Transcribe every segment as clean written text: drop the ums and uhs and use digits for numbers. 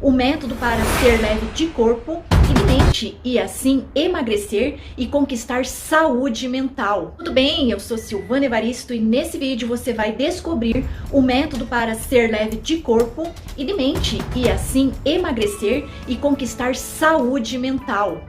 o método para ser leve de corpo e de mente e assim emagrecer e conquistar saúde mental. Tudo bem? Eu sou Silvana Evaristo e nesse vídeo você vai descobrir o método para ser leve de corpo e de mente e assim emagrecer e conquistar saúde mental.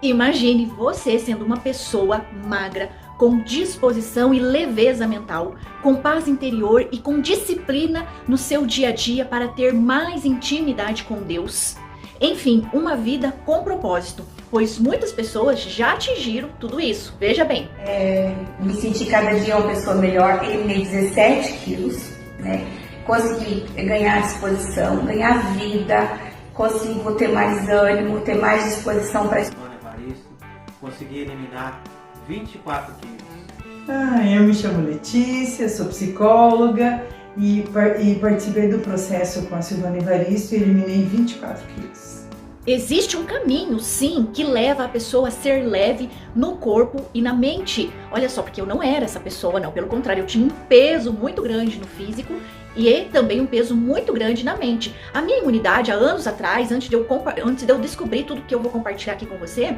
Imagine você sendo uma pessoa magra, com disposição e leveza mental, com paz interior e com disciplina no seu dia a dia para ter mais intimidade com Deus. Enfim, uma vida com propósito, pois muitas pessoas já atingiram tudo isso. Veja bem. Me senti cada dia uma pessoa melhor, eliminei 17 quilos, né? Consegui ganhar disposição, ganhar vida, consigo ter mais ânimo, ter mais disposição para estudar. Consegui eliminar 24 quilos. Eu me chamo Letícia, sou psicóloga e participei do processo com a Silvana Evaristo e eliminei 24 quilos. Existe um caminho, sim, que leva a pessoa a ser leve no corpo e na mente. Olha só, porque eu não era essa pessoa, não. Pelo contrário, eu tinha um peso muito grande no físico e também um peso muito grande na mente. A minha imunidade, há anos atrás, antes de eu descobrir tudo que eu vou compartilhar aqui com você,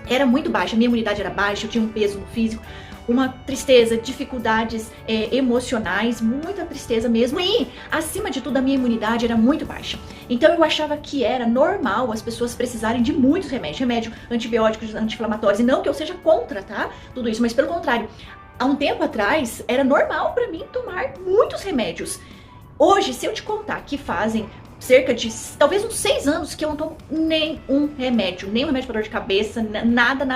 era muito baixa. A minha imunidade era baixa, eu tinha um peso no físico, uma tristeza, dificuldades emocionais, muita tristeza mesmo. E, acima de tudo, a minha imunidade era muito baixa. Então, eu achava que era normal as pessoas precisarem de muitos remédios, antibióticos, anti-inflamatórios. E não que eu seja contra, tá? Tudo isso, mas pelo contrário. Há um tempo atrás, era normal pra mim tomar muitos remédios. Hoje, se eu te contar que fazem cerca de, talvez uns 6 anos que eu não tomo nenhum remédio para dor de cabeça, nada.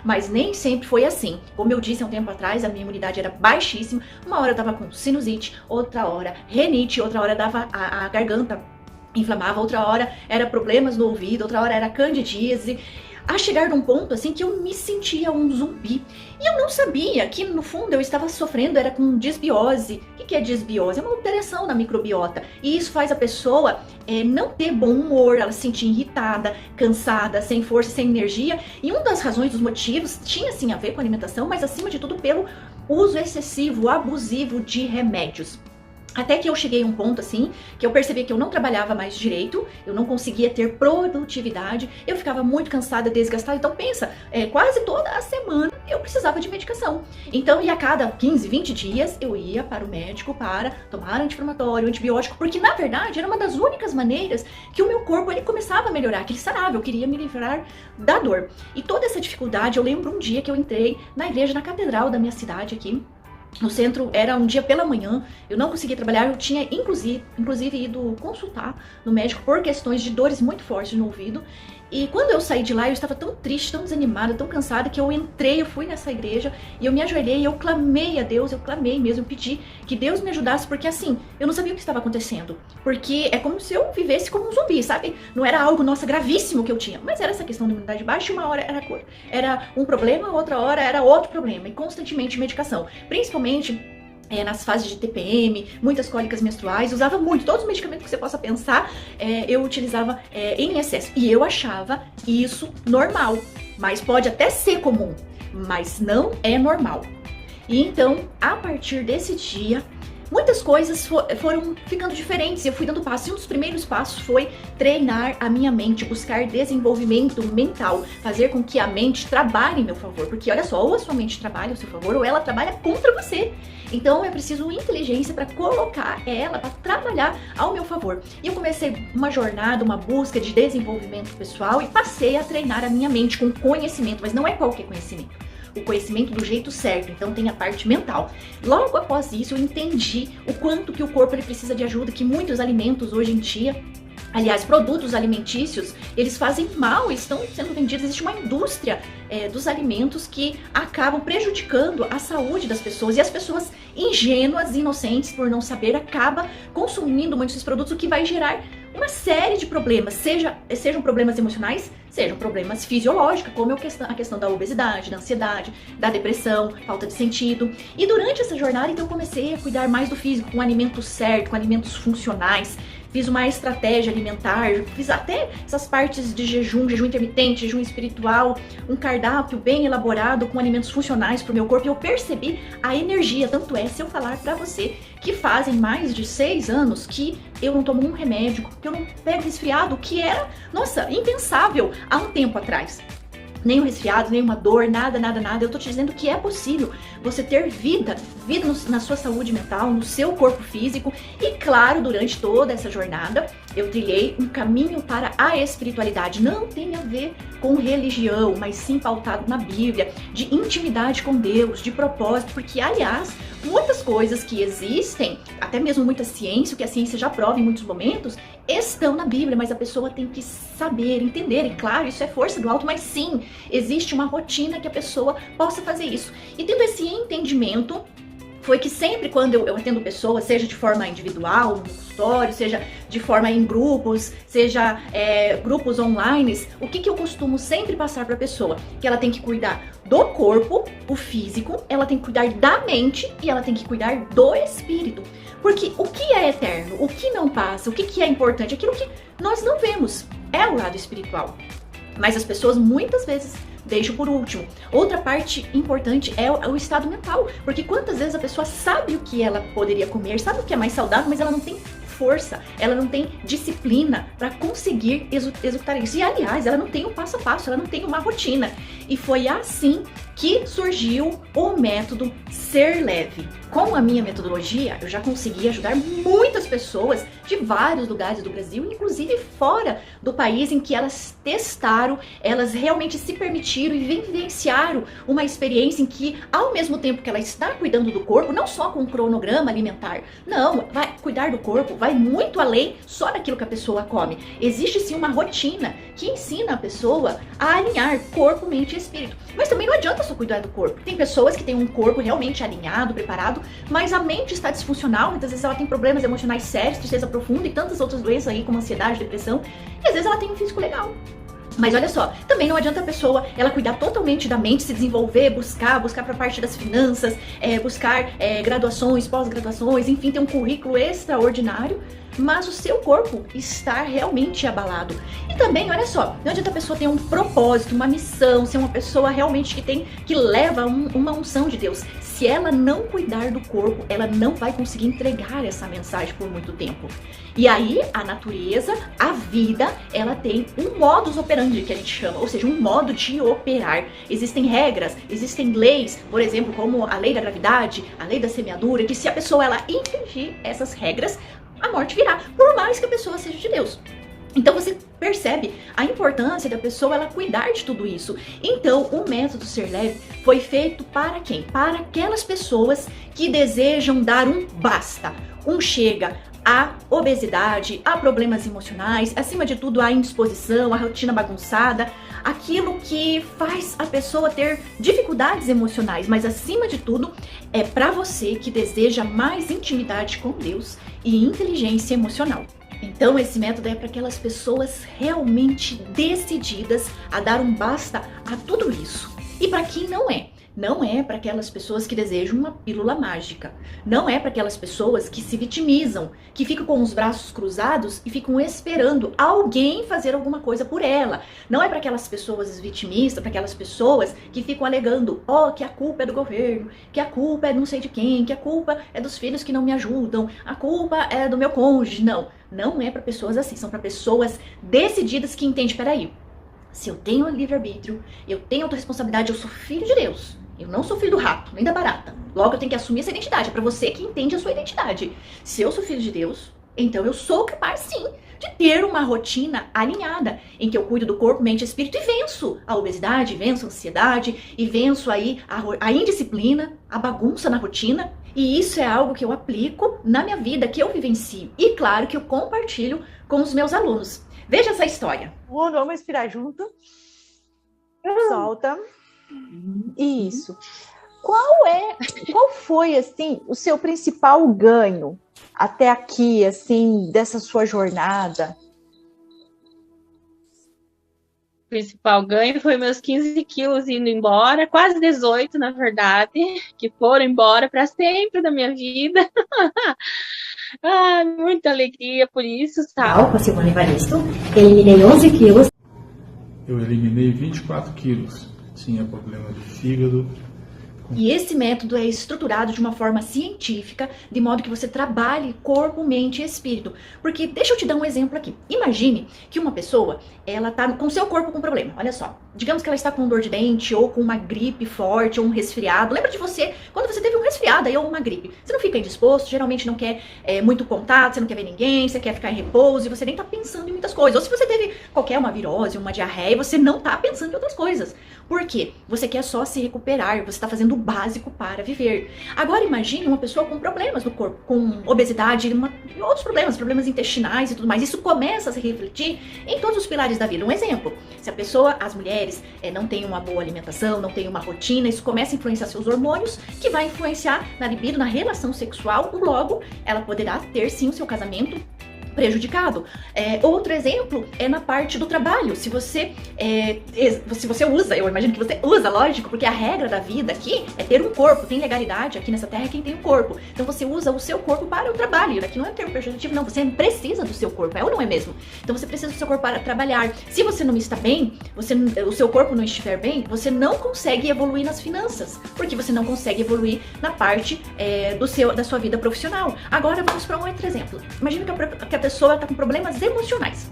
Mas nem sempre foi assim. Como eu disse há um tempo atrás, a minha imunidade era baixíssima. Uma hora eu tava com sinusite, outra hora renite, outra hora dava a garganta inflamava, outra hora era problemas no ouvido, outra hora era candidíase. A chegar num ponto assim que eu me sentia um zumbi. E eu não sabia que no fundo eu estava sofrendo, era com disbiose. O que é disbiose? É uma alteração na microbiota. E isso faz a pessoa não ter bom humor, ela se sentir irritada, cansada, sem força, sem energia. E uma das razões, dos motivos, tinha sim a ver com a alimentação, mas acima de tudo pelo uso excessivo, abusivo de remédios. Até que eu cheguei a um ponto assim, que eu percebi que eu não trabalhava mais direito, eu não conseguia ter produtividade, eu ficava muito cansada, desgastada. Então pensa, quase toda a semana eu precisava de medicação. Então, e a cada 15, 20 dias eu ia para o médico para tomar anti-inflamatório, antibiótico, porque na verdade era uma das únicas maneiras que o meu corpo ele começava a melhorar, que ele sarava, eu queria me livrar da dor. E toda essa dificuldade, eu lembro um dia que eu entrei na igreja, na catedral da minha cidade aqui, no centro, era um dia pela manhã, eu não conseguia trabalhar, eu tinha inclusive ido consultar no médico por questões de dores muito fortes no ouvido. E quando eu saí de lá, eu estava tão triste, tão desanimada, tão cansada, que eu fui nessa igreja e eu me ajoelhei, eu clamei a Deus, eu clamei mesmo, eu pedi que Deus me ajudasse, porque assim, eu não sabia o que estava acontecendo. Porque é como se eu vivesse como um zumbi, sabe? Não era algo, nossa, gravíssimo que eu tinha, mas era essa questão da imunidade baixa, uma hora era um problema, outra hora era outro problema, e constantemente medicação. Principalmente nas fases de TPM, muitas cólicas menstruais, usava muito, todos os medicamentos que você possa pensar, eu utilizava em excesso. E eu achava isso normal, mas pode até ser comum, mas não é normal. E então, a partir desse dia, muitas coisas foram ficando diferentes, eu fui dando passos. E um dos primeiros passos foi treinar a minha mente, buscar desenvolvimento mental, fazer com que a mente trabalhe em meu favor. Porque olha só, ou a sua mente trabalha ao seu favor, ou ela trabalha contra você. Então é preciso inteligência para colocar ela, para trabalhar ao meu favor. E eu comecei uma jornada, uma busca de desenvolvimento pessoal e passei a treinar a minha mente com conhecimento, mas não é qualquer conhecimento. O conhecimento do jeito certo, então tem a parte mental. Logo após isso eu entendi o quanto que o corpo ele precisa de ajuda, que muitos alimentos hoje em dia, aliás, produtos alimentícios, eles fazem mal, estão sendo vendidos, existe uma indústria dos alimentos que acabam prejudicando a saúde das pessoas, e as pessoas ingênuas, inocentes, por não saber, acabam consumindo muitos desses produtos, o que vai gerar uma série de problemas, sejam problemas emocionais, sejam problemas fisiológicos, como a questão da obesidade, da ansiedade, da depressão, falta de sentido. E durante essa jornada, então, eu comecei a cuidar mais do físico, com alimentos certos, com alimentos funcionais. Fiz uma estratégia alimentar, fiz até essas partes de jejum intermitente, jejum espiritual, um cardápio bem elaborado com alimentos funcionais para o meu corpo, e eu percebi a energia. Tanto é, se eu falar para você que fazem mais de 6 anos que eu não tomo um remédio, que eu não pego resfriado, que era, nossa, impensável há um tempo atrás. Nem um resfriado, nem uma dor, nada. Eu tô te dizendo que é possível você ter vida na sua saúde mental, no seu corpo físico. E claro, durante toda essa jornada, eu trilhei um caminho para a espiritualidade. Não tem a ver com religião, mas sim pautado na Bíblia, de intimidade com Deus, de propósito, porque, aliás, muitas coisas que existem, até mesmo muita ciência, o que a ciência já prova em muitos momentos, estão na Bíblia, mas a pessoa tem que saber, entender, e claro, isso é força do alto, mas sim, existe uma rotina que a pessoa possa fazer isso. E tendo esse entendimento, foi que sempre quando eu atendo pessoas, seja de forma individual, no consultório, seja de forma em grupos, seja grupos online, o que eu costumo sempre passar para a pessoa? Que ela tem que cuidar do corpo, o físico, ela tem que cuidar da mente e ela tem que cuidar do espírito. Porque o que é eterno, o que não passa, o que é importante, aquilo que nós não vemos, é o lado espiritual. Mas as pessoas muitas vezes deixo por último. Outra parte importante é o estado mental, porque quantas vezes a pessoa sabe o que ela poderia comer, sabe o que é mais saudável, mas ela não tem força, ela não tem disciplina para conseguir executar isso. E aliás, ela não tem um passo a passo, ela não tem uma rotina. E foi assim que surgiu o método Ser Leve. Com a minha metodologia, eu já consegui ajudar muitas pessoas de vários lugares do Brasil, inclusive fora do país, em que elas testaram, elas realmente se permitiram e vivenciaram uma experiência em que, ao mesmo tempo que ela está cuidando do corpo, não só com um cronograma alimentar, não, vai cuidar do corpo, vai muito além só daquilo que a pessoa come. Existe sim uma rotina que ensina a pessoa a alinhar corpo, mente e espírito. Mas também não adianta só cuidar do corpo. Tem pessoas que têm um corpo realmente alinhado, preparado, mas a mente está disfuncional, muitas vezes ela tem problemas emocionais sérios, tristeza profunda e tantas outras doenças aí, como ansiedade, depressão, e às vezes ela tem um físico legal. Mas olha só, também não adianta a pessoa ela cuidar totalmente da mente, se desenvolver, buscar para a parte das finanças, buscar graduações, pós-graduações, enfim, ter um currículo extraordinário, mas o seu corpo está realmente abalado. E também, olha só, não adianta a pessoa ter um propósito, uma missão, ser uma pessoa realmente que leva uma unção de Deus. Se ela não cuidar do corpo, ela não vai conseguir entregar essa mensagem por muito tempo. E aí, a natureza, a vida, ela tem um modus operandi, que a gente chama, ou seja, um modo de operar. Existem regras, existem leis, por exemplo, como a lei da gravidade, a lei da semeadura, que se a pessoa ela infringir essas regras, a morte virá, por mais que a pessoa seja de Deus. Então você percebe a importância da pessoa ela cuidar de tudo isso. Então o método Ser Leve foi feito para quem? Para aquelas pessoas que desejam dar um basta, um chega à obesidade, a problemas emocionais, acima de tudo à indisposição, à rotina bagunçada, aquilo que faz a pessoa ter dificuldades emocionais, mas acima de tudo é para você que deseja mais intimidade com Deus e inteligência emocional. Então esse método é para aquelas pessoas realmente decididas a dar um basta a tudo isso. E para quem não é? Não é para aquelas pessoas que desejam uma pílula mágica. Não é para aquelas pessoas que se vitimizam, que ficam com os braços cruzados e ficam esperando alguém fazer alguma coisa por ela. Não é para aquelas pessoas vitimistas, para aquelas pessoas que ficam alegando, que a culpa é do governo, que a culpa é não sei de quem, que a culpa é dos filhos que não me ajudam, a culpa é do meu cônjuge. Não é para pessoas assim, são para pessoas decididas que entendem, peraí, se eu tenho livre-arbítrio, eu tenho autorresponsabilidade, eu sou filho de Deus. Eu não sou filho do rato, nem da barata. Logo, eu tenho que assumir essa identidade. É pra você que entende a sua identidade. Se eu sou filho de Deus, então eu sou capaz, sim, de ter uma rotina alinhada, em que eu cuido do corpo, mente e espírito e venço a obesidade, venço a ansiedade e venço aí a indisciplina, a bagunça na rotina. E isso é algo que eu aplico na minha vida, que eu vivencio. E claro que eu compartilho com os meus alunos. Veja essa história. Vamos respirar junto. Solta. Isso. Qual foi, assim, o seu principal ganho até aqui, assim, dessa sua jornada? O principal ganho foi meus 15 quilos indo embora, quase 18, na verdade, que foram embora para sempre da minha vida. Muita alegria por isso, sabe? Com a Silvana Evaristo, eliminei 11 quilos. Eu eliminei 24 quilos. Tinha problema de fígado, E esse método é estruturado de uma forma científica, de modo que você trabalhe corpo, mente e espírito. Porque, deixa eu te dar um exemplo aqui. Imagine que uma pessoa, ela tá com seu corpo com problema. Olha só, digamos que ela está com dor de dente, ou com uma gripe forte, ou um resfriado. Lembra de você, quando você teve um resfriado aí, ou uma gripe. Você não fica indisposto, geralmente não quer muito contato, você não quer ver ninguém, você quer ficar em repouso, e você nem tá pensando em muitas coisas. Ou se você teve uma virose, uma diarreia, você não tá pensando em outras coisas. Por quê? Você quer só se recuperar, você está fazendo o básico para viver. Agora imagine uma pessoa com problemas no corpo, com obesidade e outros problemas intestinais e tudo mais. Isso começa a se refletir em todos os pilares da vida. Um exemplo, se a pessoa, as mulheres, não têm uma boa alimentação, não têm uma rotina, isso começa a influenciar seus hormônios, que vai influenciar na libido, na relação sexual, logo ela poderá ter sim o seu casamento prejudicado. Outro exemplo é na parte do trabalho. Se você usa, eu imagino que você usa, lógico, porque a regra da vida aqui é ter um corpo, tem legalidade aqui nessa terra quem tem um corpo. Então você usa o seu corpo para o trabalho. Aqui não é um termo pejorativo, não, você precisa do seu corpo, é ou não é mesmo? Então você precisa do seu corpo para trabalhar. Se você não está bem, o seu corpo não estiver bem, você não consegue evoluir nas finanças, porque você não consegue evoluir na parte da sua vida profissional. Agora vamos para um outro exemplo. Imagina que a pessoa está com problemas emocionais.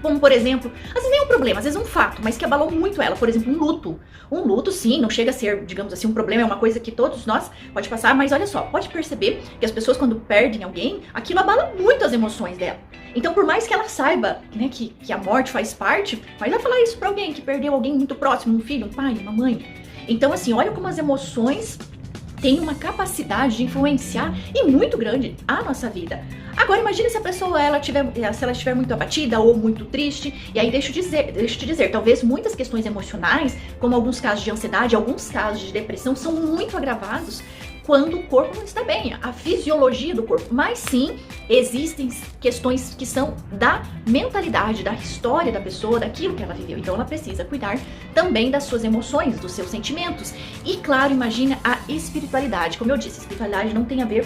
Como, por exemplo, às vezes nem um problema, às vezes um fato, mas que abalou muito ela. Por exemplo, um luto. Um luto, sim, não chega a ser, digamos assim, um problema, é uma coisa que todos nós pode passar, mas olha só, pode perceber que as pessoas quando perdem alguém, aquilo abala muito as emoções dela. Então, por mais que ela saiba, né, que a morte faz parte, mas vai falar isso pra alguém que perdeu alguém muito próximo, um filho, um pai, uma mãe. Então, assim, olha como as emoções têm uma capacidade de influenciar e muito grande a nossa vida. Agora imagine se a pessoa se ela estiver muito abatida ou muito triste, e aí deixa eu te dizer, talvez muitas questões emocionais, como alguns casos de ansiedade, alguns casos de depressão, são muito agravados quando o corpo não está bem, a fisiologia do corpo. Mas sim, existem questões que são da mentalidade, da história da pessoa, daquilo que ela viveu. Então ela precisa cuidar também das suas emoções, dos seus sentimentos. E claro, imagina a espiritualidade. Como eu disse, a espiritualidade não tem a ver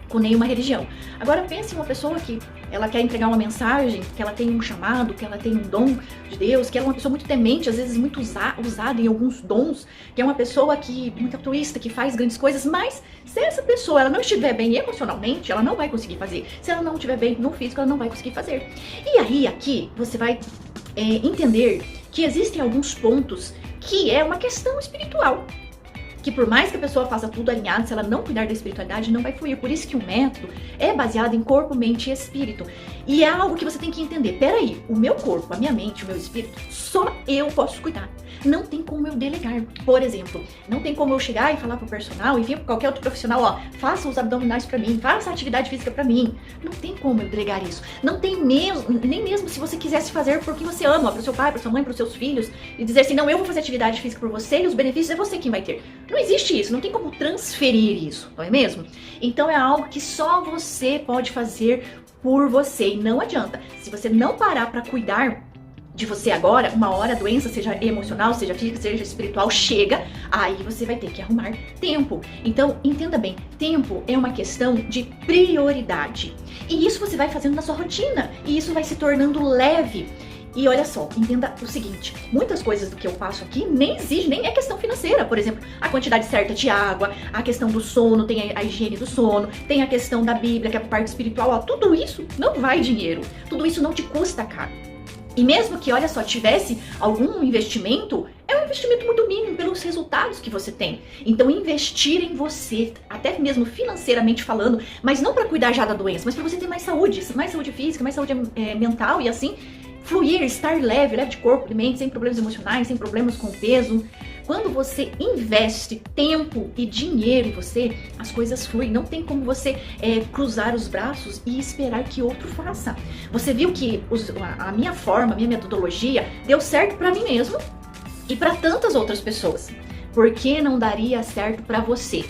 com nenhuma religião. Agora pense em uma pessoa que ela quer entregar uma mensagem, que ela tem um chamado, que ela tem um dom de Deus, que ela é uma pessoa muito temente, às vezes muito usada em alguns dons, que é uma pessoa muito altruísta, que faz grandes coisas, mas se essa pessoa ela não estiver bem emocionalmente, ela não vai conseguir fazer. Se ela não estiver bem no físico, ela não vai conseguir fazer. E aí, aqui, você vai entender que existem alguns pontos que é uma questão espiritual. Que por mais que a pessoa faça tudo alinhado, se ela não cuidar da espiritualidade, não vai fluir. Por isso que o método é baseado em corpo, mente e espírito. E é algo que você tem que entender. Peraí, o meu corpo, a minha mente, o meu espírito, só eu posso cuidar. Não tem como eu delegar. Por exemplo, não tem como eu chegar e falar pro personal e vir pra qualquer outro profissional, ó, faça os abdominais pra mim, faça a atividade física pra mim. Não tem como eu delegar isso. Não tem mesmo, nem mesmo se você quisesse fazer porque você ama, pro seu pai, pra sua mãe, pros seus filhos, e dizer assim, não, eu vou fazer atividade física por você e os benefícios é você quem vai ter. Não existe isso, não tem como transferir isso, não é mesmo? Então é algo que só você pode fazer por você e não adianta. Se você não parar pra cuidar de você agora, uma hora a doença, seja emocional, seja física, seja espiritual, chega, aí você vai ter que arrumar tempo. Então, entenda bem, tempo é uma questão de prioridade. E isso você vai fazendo na sua rotina, e isso vai se tornando leve. E olha só, entenda o seguinte, muitas coisas do que eu passo aqui nem exige, nem é questão financeira. Por exemplo, a quantidade certa de água, a questão do sono, tem a higiene do sono, tem a questão da Bíblia, que é a parte espiritual, ó, tudo isso não vai dinheiro, tudo isso não te custa caro. E mesmo que, olha só, tivesse algum investimento, é um investimento muito mínimo pelos resultados que você tem. Então, investir em você, até mesmo financeiramente falando, mas não para cuidar já da doença, mas para você ter mais saúde física, mais saúde mental e assim, fluir, estar leve de corpo, de mente, sem problemas emocionais, sem problemas com peso. Quando você investe tempo e dinheiro em você, as coisas fluem. Não tem como você cruzar os braços e esperar que outro faça. Você viu que a minha forma, a minha metodologia deu certo para mim mesmo e para tantas outras pessoas. Por que não daria certo para você?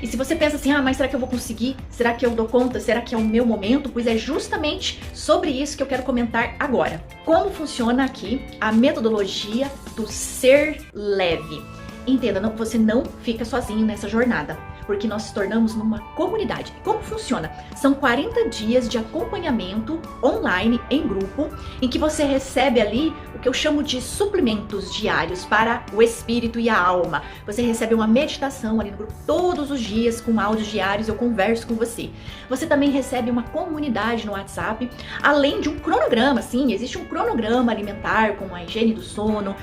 E se você pensa assim, mas será que eu vou conseguir? Será que eu dou conta? Será que é o meu momento? Pois é justamente sobre isso que eu quero comentar agora. Como funciona aqui a metodologia do ser leve. Entenda, você não fica sozinho nessa jornada. porque nós se tornamos numa comunidade. Como funciona? São 40 dias de acompanhamento online, em grupo, em que você recebe ali o que eu chamo de suplementos diários para o espírito e a alma. Você recebe uma meditação ali no grupo todos os dias, com áudios diários, eu converso com você. Você também recebe uma comunidade no WhatsApp, além de um cronograma, sim, existe um cronograma alimentar com a higiene do sono,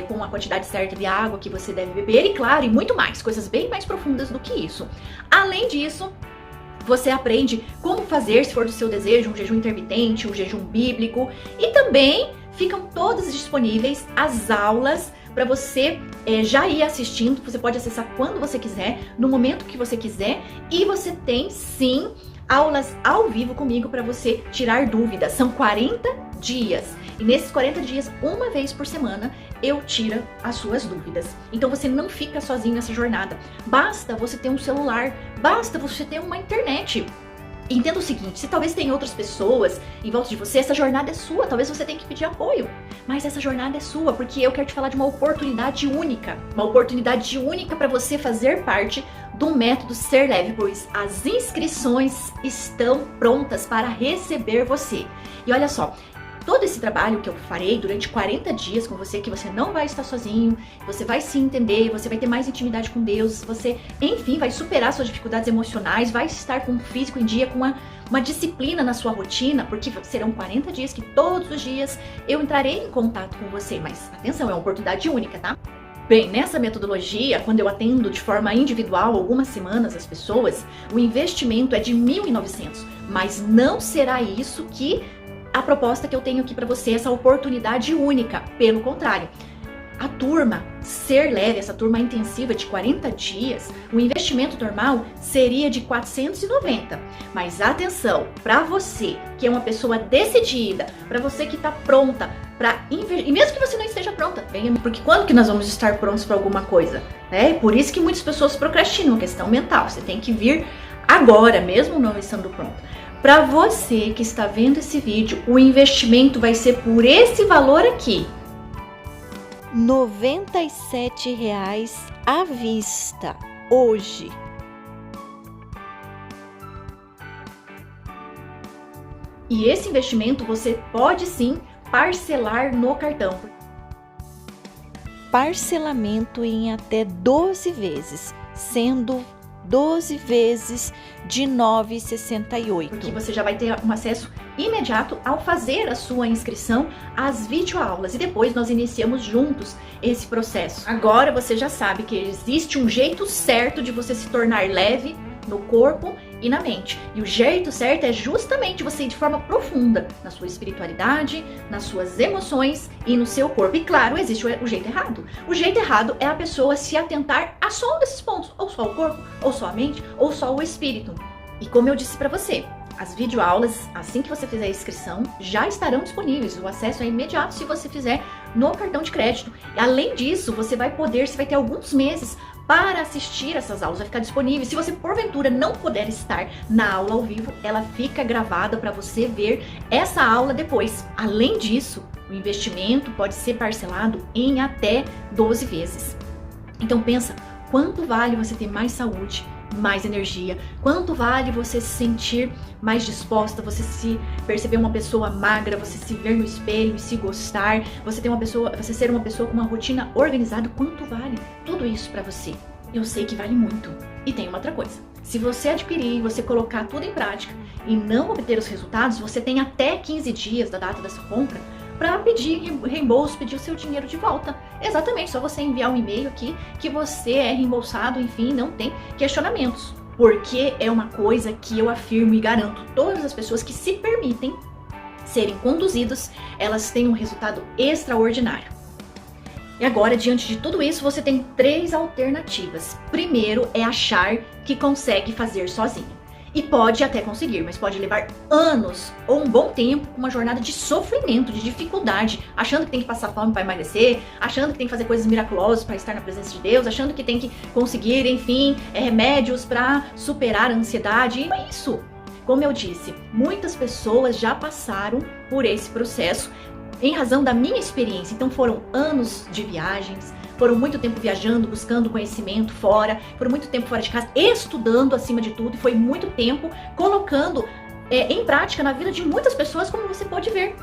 com a quantidade certa de água que você deve beber e, claro, e muito mais, coisas bem mais profundas do que isso. Além disso, você aprende como fazer, se for do seu desejo, um jejum intermitente, um jejum bíblico, e também ficam todas disponíveis as aulas para você já ir assistindo. Você pode acessar quando você quiser, no momento que você quiser, e você tem sim aulas ao vivo comigo para você tirar dúvidas. São 40 dias. E nesses 40 dias, uma vez por semana, eu tiro as suas dúvidas. Então você não fica sozinho nessa jornada. Basta você ter um celular, basta você ter uma internet. Entenda o seguinte, se talvez tenha outras pessoas em volta de você, essa jornada é sua, talvez você tenha que pedir apoio. Mas essa jornada é sua, porque eu quero te falar de uma oportunidade única. Uma oportunidade única para você fazer parte do método Ser Leve, pois as inscrições estão prontas para receber você. E olha só, todo esse trabalho que eu farei durante 40 dias com você, que você não vai estar sozinho, você vai se entender, você vai ter mais intimidade com Deus, você, enfim, vai superar suas dificuldades emocionais, vai estar com o físico em dia, com uma disciplina na sua rotina, porque serão 40 dias que todos os dias eu entrarei em contato com você, mas atenção, é uma oportunidade única, tá? Bem, nessa metodologia, quando eu atendo de forma individual algumas semanas as pessoas, o investimento é de R$ 1.900, mas não será isso que a proposta que eu tenho aqui para você, essa oportunidade única. Pelo contrário, a turma Ser Leve, essa turma intensiva de 40 dias, o investimento normal seria de 490. Mas atenção, para você que é uma pessoa decidida, para você que está pronta para investir, e mesmo que você não esteja pronta, venha, porque quando que nós vamos estar prontos para alguma coisa? Por isso que muitas pessoas procrastinam, a questão mental. Você tem que vir agora, mesmo não estando pronto. Para você que está vendo esse vídeo, o investimento vai ser por esse valor aqui. R$ 97,00 à vista, hoje. E esse investimento você pode sim parcelar no cartão. Parcelamento em até 12 vezes, sendo 12 vezes de R$ 9,68. Porque você já vai ter um acesso imediato ao fazer a sua inscrição às videoaulas e depois nós iniciamos juntos esse processo. Agora você já sabe que existe um jeito certo de você se tornar leve no corpo e na mente. E o jeito certo é justamente você ir de forma profunda na sua espiritualidade, nas suas emoções e no seu corpo. E claro, existe o jeito errado. O jeito errado é a pessoa se atentar a só um desses pontos, ou só o corpo, ou só a mente, ou só o espírito. E como eu disse para você, as videoaulas, assim que você fizer a inscrição, já estarão disponíveis. O acesso é imediato se você fizer no cartão de crédito. E além disso, você vai ter alguns meses para assistir essas aulas, vai ficar disponível. Se você porventura não puder estar na aula ao vivo, ela fica gravada para você ver essa aula depois. Além disso, o investimento pode ser parcelado em até 12 vezes. Então pensa, quanto vale você ter mais saúde, mais energia? Quanto vale você se sentir mais disposta, você se perceber uma pessoa magra, você se ver no espelho e se gostar, você ser uma pessoa com uma rotina organizada? Quanto vale tudo isso para você? Eu sei que vale muito. E tem uma outra coisa. Se você adquirir, você colocar tudo em prática e não obter os resultados, você tem até 15 dias da data da sua compra para pedir reembolso, pedir o seu dinheiro de volta. Exatamente, só você enviar um e-mail aqui que você é reembolsado, enfim, não tem questionamentos. Porque é uma coisa que eu afirmo e garanto, todas as pessoas que se permitem serem conduzidos, elas têm um resultado extraordinário. E agora, diante de tudo isso, você tem 3 alternativas. Primeiro é achar que consegue fazer sozinho. E pode até conseguir, mas pode levar anos ou um bom tempo com uma jornada de sofrimento, de dificuldade, achando que tem que passar fome para emagrecer, achando que tem que fazer coisas miraculosas para estar na presença de Deus, achando que tem que conseguir, enfim, remédios para superar a ansiedade. E não é isso. Como eu disse, muitas pessoas já passaram por esse processo em razão da minha experiência. Então foram anos de viagens, foram muito tempo viajando, buscando conhecimento fora, foram muito tempo fora de casa, estudando acima de tudo, e foi muito tempo colocando em prática na vida de muitas pessoas, como você pode ver.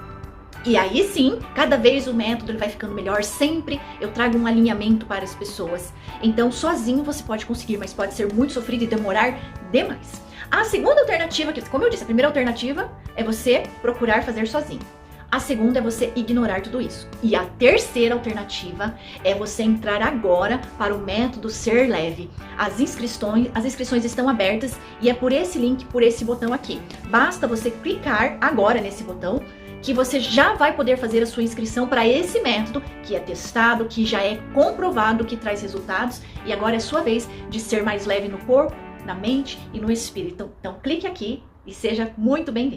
E aí sim, cada vez o método ele vai ficando melhor, sempre eu trago um alinhamento para as pessoas. Então, sozinho você pode conseguir, mas pode ser muito sofrido e demorar demais. A segunda alternativa, que como eu disse, a primeira alternativa é você procurar fazer sozinho. A segunda é você ignorar tudo isso. E a terceira alternativa é você entrar agora para o método Ser Leve. As inscrições estão abertas e é por esse link, por esse botão aqui. Basta você clicar agora nesse botão que você já vai poder fazer a sua inscrição para esse método que é testado, que já é comprovado, que traz resultados. E agora é sua vez de ser mais leve no corpo, na mente e no espírito. Então clique aqui e seja muito bem-vindo.